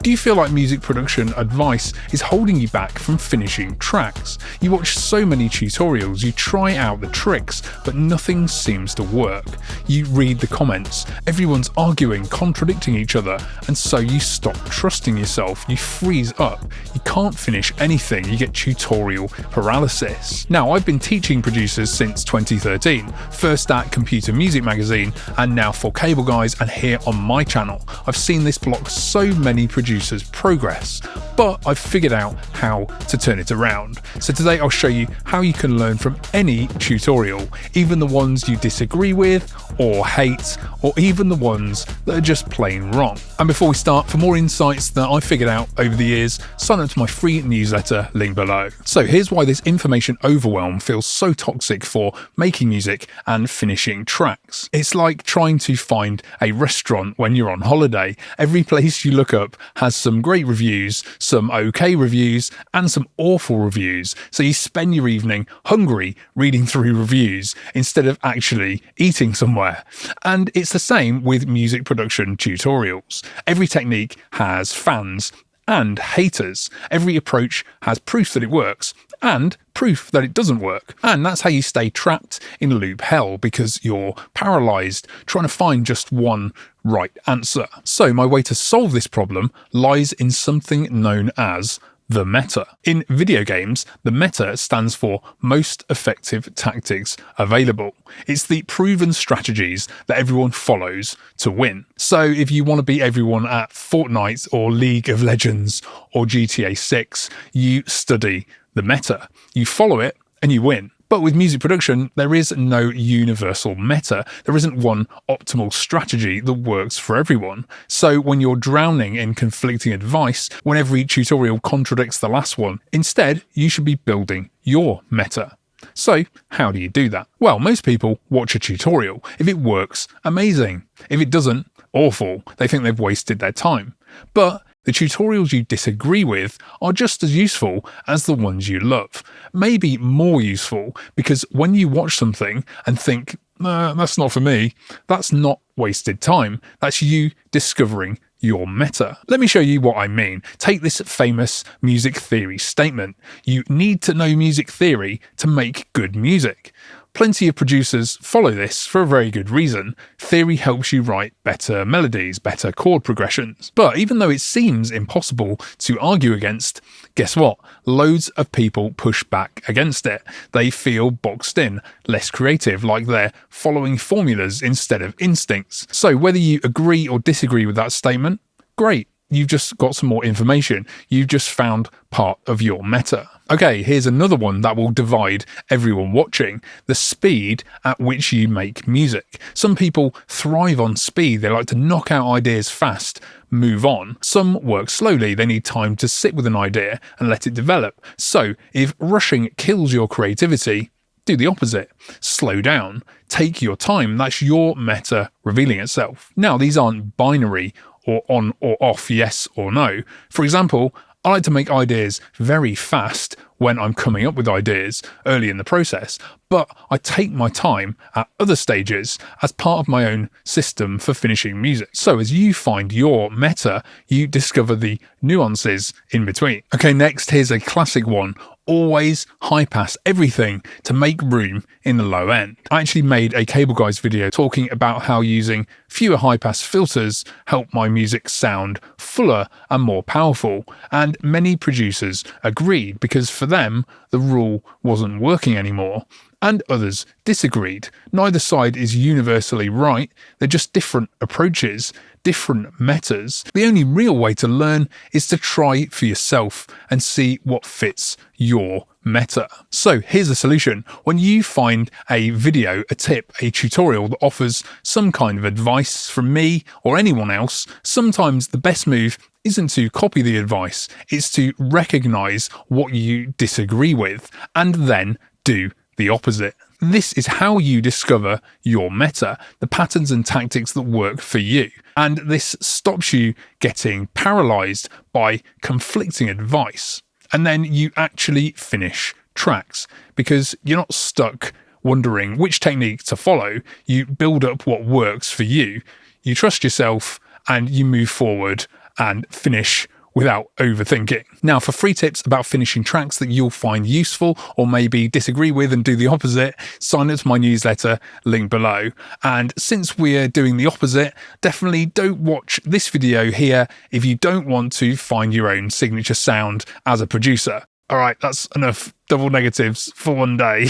Do you feel like music production advice is holding you back from finishing tracks? You watch so many tutorials, you try out the tricks, but nothing seems to work. You read the comments, everyone's arguing, contradicting each other, and so you stop trusting yourself, you freeze up, you can't finish anything, you get tutorial paralysis. Now, I've been teaching producers since 2013, first at Computer Music Magazine, and now for Cable Guys and here on my channel. I've seen this block so many producers progress, but I've figured out how to turn it around. So today I'll show you how you can learn from any tutorial, even the ones you disagree with or hate, or even the ones that are just plain wrong. And before we start, for more insights that I've figured out over the years, sign up to my free newsletter, link below. So here's why this information overwhelm feels so toxic for making music and finishing tracks. It's like trying to find a restaurant when you're on holiday. Every place you look up has some great reviews, some okay reviews, and some awful reviews. So you spend your evening hungry reading through reviews instead of actually eating somewhere. And it's the same with music production tutorials. Every technique has fans and haters. Every approach has proof that it works and proof that it doesn't work. And that's how you stay trapped in loop hell, because you're paralyzed trying to find just one right answer. So my way to solve this problem lies in something known as the meta. In video games, the meta stands for most effective tactics available. It's the proven strategies that everyone follows to win. So if you want to beat everyone at Fortnite or League of Legends or GTA 6, you study the meta. You follow it and you win. But with music production, there is no universal meta. There isn't one optimal strategy that works for everyone. So when you're drowning in conflicting advice, when every tutorial contradicts the last one, instead, you should be building your meta. So how do you do that? Well, most people watch a tutorial. If it works, amazing. If it doesn't, awful. They think they've wasted their time. But the tutorials you disagree with are just as useful as the ones you love. Maybe more useful, because when you watch something and think, that's not for me, that's not wasted time. That's you discovering your meta. Let me show you what I mean. Take this famous music theory statement. You need to know music theory to make good music. Plenty of producers follow this for a very good reason. Theory helps you write better melodies, better chord progressions. But even though it seems impossible to argue against, guess what? Loads of people push back against it. They feel boxed in, less creative, like they're following formulas instead of instincts. So whether you agree or disagree with that statement, great. You've just got some more information. You've just found part of your meta. Okay, here's another one that will divide everyone watching: the speed at which you make music. Some people thrive on speed. They like to knock out ideas fast, move on. Some work slowly. They need time to sit with an idea and let it develop. So if rushing kills your creativity, do the opposite. Slow down. Take your time. That's your meta revealing itself. Now, these aren't binary or on or off, yes or no. For example, I like to make ideas very fast when I'm coming up with ideas early in the process, but I take my time at other stages as part of my own system for finishing music. So as you find your meta, you discover the nuances in between. Okay, next, here's a classic one. Always high pass everything to make room in the low end. I actually made a Cable Guys video talking about how using fewer high pass filters helped my music sound fuller and more powerful, and many producers agreed, because for them the rule wasn't working anymore, and others disagreed. Neither side is universally right, they're just different approaches, different metas. The only real way to learn is to try for yourself and see what fits your meta. So here's the solution. When you find a video, a tip, a tutorial that offers some kind of advice from me or anyone else, sometimes the best move isn't to copy the advice, it's to recognize what you disagree with and then do the opposite. This is how you discover your meta, the patterns and tactics that work for you. And this stops you getting paralyzed by conflicting advice. And then you actually finish tracks, because you're not stuck wondering which technique to follow. You build up what works for you. You trust yourself and you move forward and finish without overthinking. Now, for free tips about finishing tracks that you'll find useful or maybe disagree with and do the opposite, sign up to my newsletter, link below. And since we're doing the opposite, definitely don't watch this video here if you don't want to find your own signature sound as a producer. All right, that's enough double negatives for one day.